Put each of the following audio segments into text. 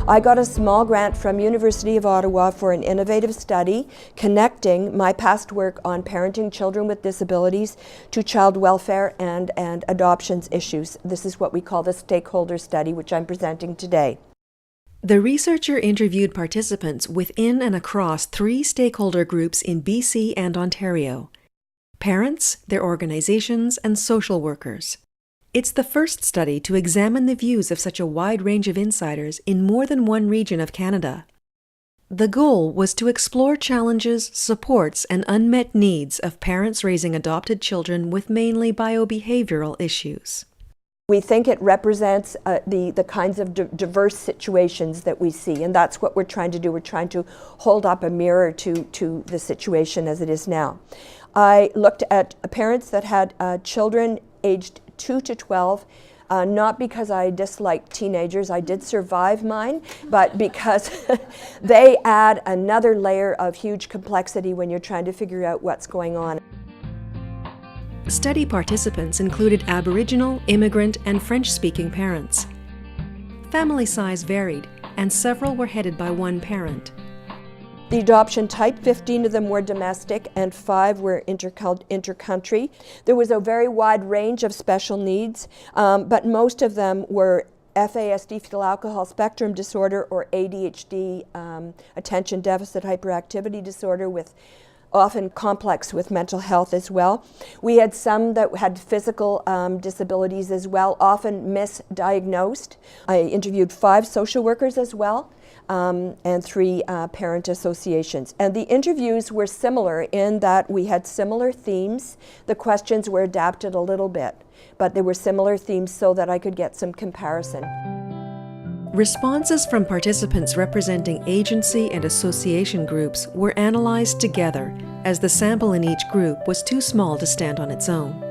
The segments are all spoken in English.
I got a small grant from University of Ottawa for an innovative study connecting my past work on parenting children with disabilities to child welfare and adoptions issues. This is what we call the Stakeholder study, which I'm presenting today. The researcher interviewed participants within and across 3 stakeholder groups in BC and Ontario: parents, their organizations, and social workers. It's the first study to examine the views of such a wide range of insiders in more than one region of Canada. The goal was to explore challenges, supports, and unmet needs of parents raising adopted children with mainly biobehavioral issues. We think it represents the kinds of diverse situations that we see, and that's what we're trying to do. We're trying to hold up a mirror to the situation as it is now. I looked at parents that had children aged 2 to 12, not because I dislike teenagers, I did survive mine, but because they add another layer of huge complexity when you're trying to figure out what's going on. Study participants included Aboriginal, immigrant, and French-speaking parents. Family size varied, and several were headed by one parent. The adoption type, 15 of them were domestic and 5 were intercountry. There was a very wide range of special needs, but most of them were FASD, fetal alcohol spectrum disorder, or ADHD, attention deficit hyperactivity disorder, with often complex with mental health as well. We had some that had physical disabilities as well, often misdiagnosed. I interviewed 5 social workers as well, and 3 parent associations. And the interviews were similar in that we had similar themes. The questions were adapted a little bit, but they were similar themes so that I could get some comparison. Responses from participants representing agency and association groups were analyzed together, as the sample in each group was too small to stand on its own.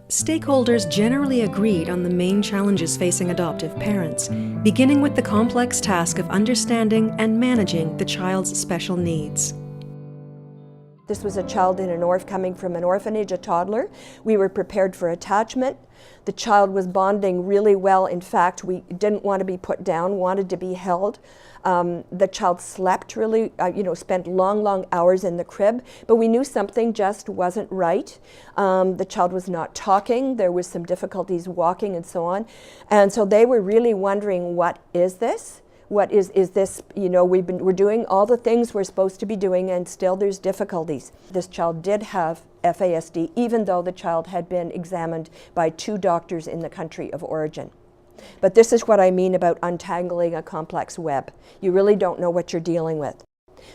Stakeholders generally agreed on the main challenges facing adoptive parents, beginning with the complex task of understanding and managing the child's special needs. This was a child coming from an orphanage, a toddler. We were prepared for attachment. The child was bonding really well. In fact, we didn't want to be put down, wanted to be held. The child slept really, spent long hours in the crib, but we knew something just wasn't right. The child was not talking. There was some difficulties walking and so on. And so they were really wondering, what is this? What is this, we're doing all the things we're supposed to be doing and still there's difficulties. This child did have FASD, even though the child had been examined by 2 doctors in the country of origin. But this is what I mean about untangling a complex web. You really don't know what you're dealing with.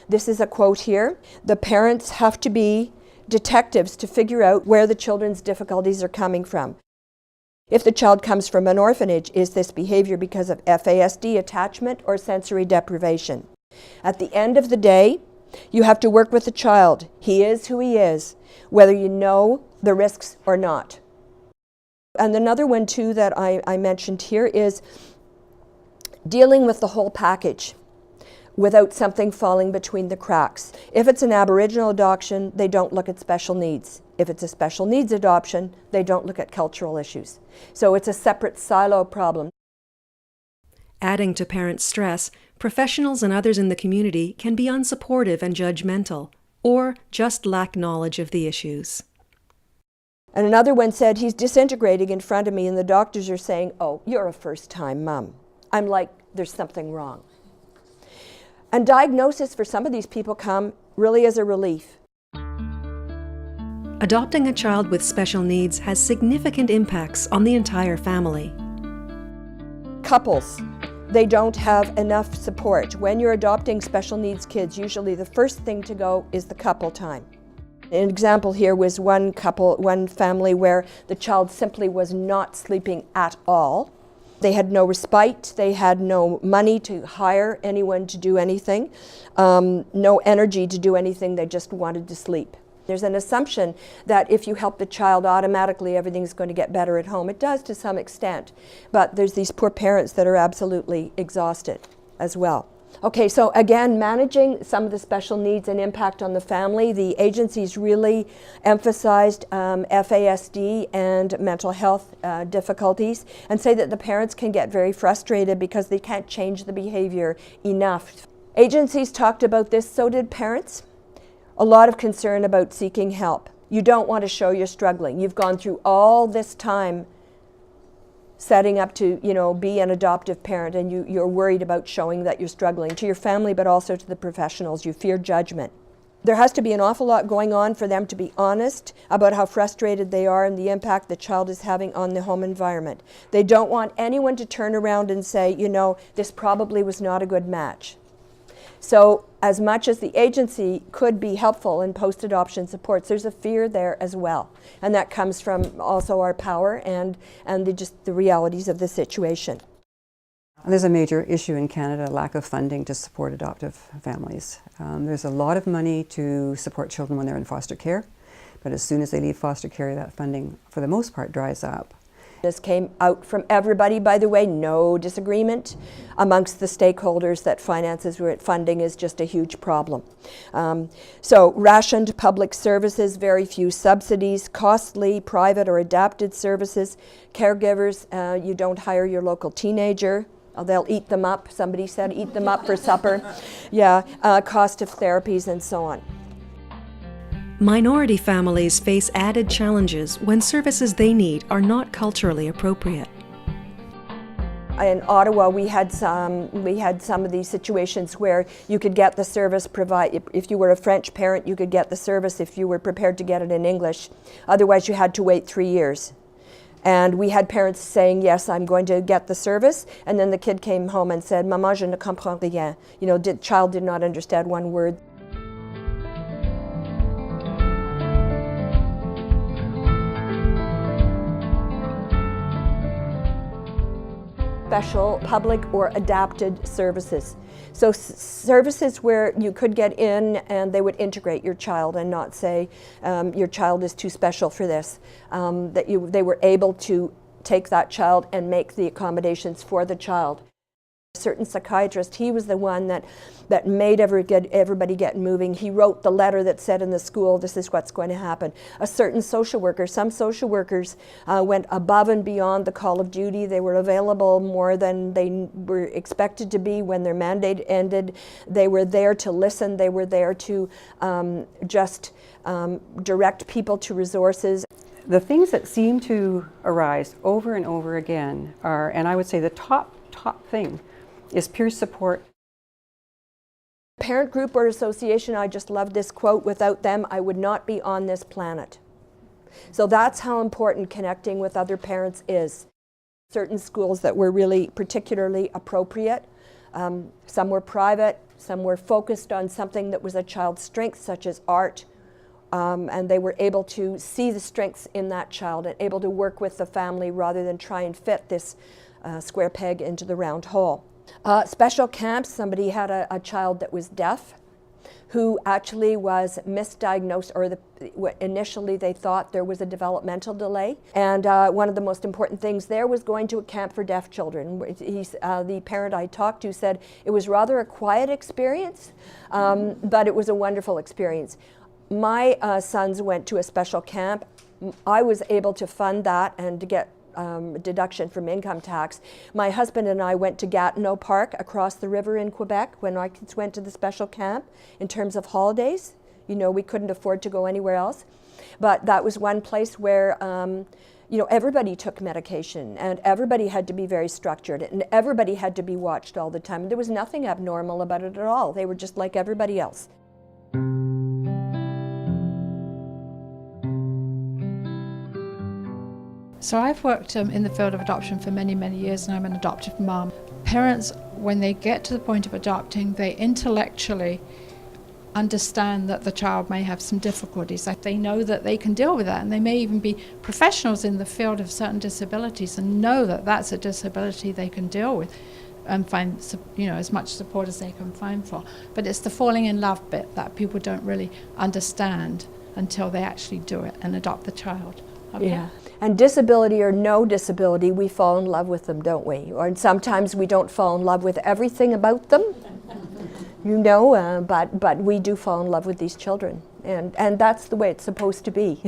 This is a quote here: "The parents have to be detectives to figure out where the children's difficulties are coming from. If the child comes from an orphanage, is this behavior because of FASD, attachment, or sensory deprivation? At the end of the day, you have to work with the child. He is who he is, whether you know the risks or not." And another one too that I mentioned here is dealing with the whole package without something falling between the cracks. If it's an Aboriginal adoption, they don't look at special needs. If it's a special needs adoption, they don't look at cultural issues. So it's a separate silo problem. Adding to parents' stress, professionals and others in the community can be unsupportive and judgmental, or just lack knowledge of the issues. And another one said, "He's disintegrating in front of me and the doctors are saying, 'Oh, you're a first-time mom.'" I'm like, there's something wrong. And diagnosis for some of these people come really as a relief. Adopting a child with special needs has significant impacts on the entire family. Couples, they don't have enough support. When you're adopting special needs kids, usually the first thing to go is the couple time. An example here was one family where the child simply was not sleeping at all. They had no respite, they had no money to hire anyone to do anything, no energy to do anything, they just wanted to sleep. There's an assumption that if you help the child, automatically everything's going to get better at home. It does to some extent, but there's these poor parents that are absolutely exhausted as well. Okay, so again, managing some of the special needs and impact on the family, the agencies really emphasized FASD and mental health difficulties, and say that the parents can get very frustrated because they can't change the behavior enough. Agencies talked about this, so did parents. A lot of concern about seeking help. You don't want to show you're struggling. You've gone through all this time setting up to, be an adoptive parent, and you're worried about showing that you're struggling to your family, but also to the professionals. You fear judgment. There has to be an awful lot going on for them to be honest about how frustrated they are and the impact the child is having on the home environment. They don't want anyone to turn around and say, this probably was not a good match. So as much as the agency could be helpful in post-adoption supports, there's a fear there as well. And that comes from also our power and the realities of the situation. There's a major issue in Canada, lack of funding to support adoptive families. There's a lot of money to support children when they're in foster care, but as soon as they leave foster care, that funding, for the most part, dries up. This came out from everybody, by the way, no disagreement amongst the stakeholders that funding is just a huge problem. So rationed public services, very few subsidies, costly private or adapted services, caregivers, you don't hire your local teenager. They'll eat them up. Somebody said eat them up for supper. Yeah, cost of therapies and so on. Minority families face added challenges when services they need are not culturally appropriate. In Ottawa, we had some of these situations where you could get the service if you were a French parent, you could get the service if you were prepared to get it in English. Otherwise, you had to wait 3 years. And we had parents saying, yes, I'm going to get the service. And then the kid came home and said, Maman, je ne comprends rien. The child did not understand one word. Special public or adapted services. So services where you could get in and they would integrate your child and not say your child is too special for this. They were able to take that child and make the accommodations for the child. A certain psychiatrist, he was the one that made everybody get moving. He wrote the letter that said in the school, this is what's going to happen. A certain social worker, some social workers went above and beyond the call of duty. They were available more than they were expected to be when their mandate ended. They were there to listen. They were there to direct people to resources. The things that seem to arise over and over again are, and I would say the top thing, is peer support. Parent group or association, I just love this quote, without them I would not be on this planet. So that's how important connecting with other parents is. Certain schools that were really particularly appropriate, some were private, some were focused on something that was a child's strength, such as art, and they were able to see the strengths in that child and able to work with the family rather than try and fit this square peg into the round hole. Special camps, somebody had a child that was deaf who actually was misdiagnosed, or initially they thought there was a developmental delay. And one of the most important things there was going to a camp for deaf children. The parent I talked to said it was rather a quiet experience, but it was a wonderful experience. My sons went to a special camp. I was able to fund that and to get deduction from income tax. My husband and I went to Gatineau Park across the river in Quebec when our kids went to the special camp. In terms of holidays, we couldn't afford to go anywhere else. But that was one place where everybody took medication and everybody had to be very structured and everybody had to be watched all the time. There was nothing abnormal about it at all. They were just like everybody else. So I've worked in the field of adoption for many, many years, and I'm an adoptive mom. Parents, when they get to the point of adopting, they intellectually understand that the child may have some difficulties. Like they know that they can deal with that, and they may even be professionals in the field of certain disabilities and know that that's a disability they can deal with and find as much support as they can find for. But it's the falling in love bit that people don't really understand until they actually do it and adopt the child. Okay? Yeah. And disability or no disability, we fall in love with them, don't we? Or sometimes we don't fall in love with everything about them. you know, but we do fall in love with these children, and that's the way it's supposed to be.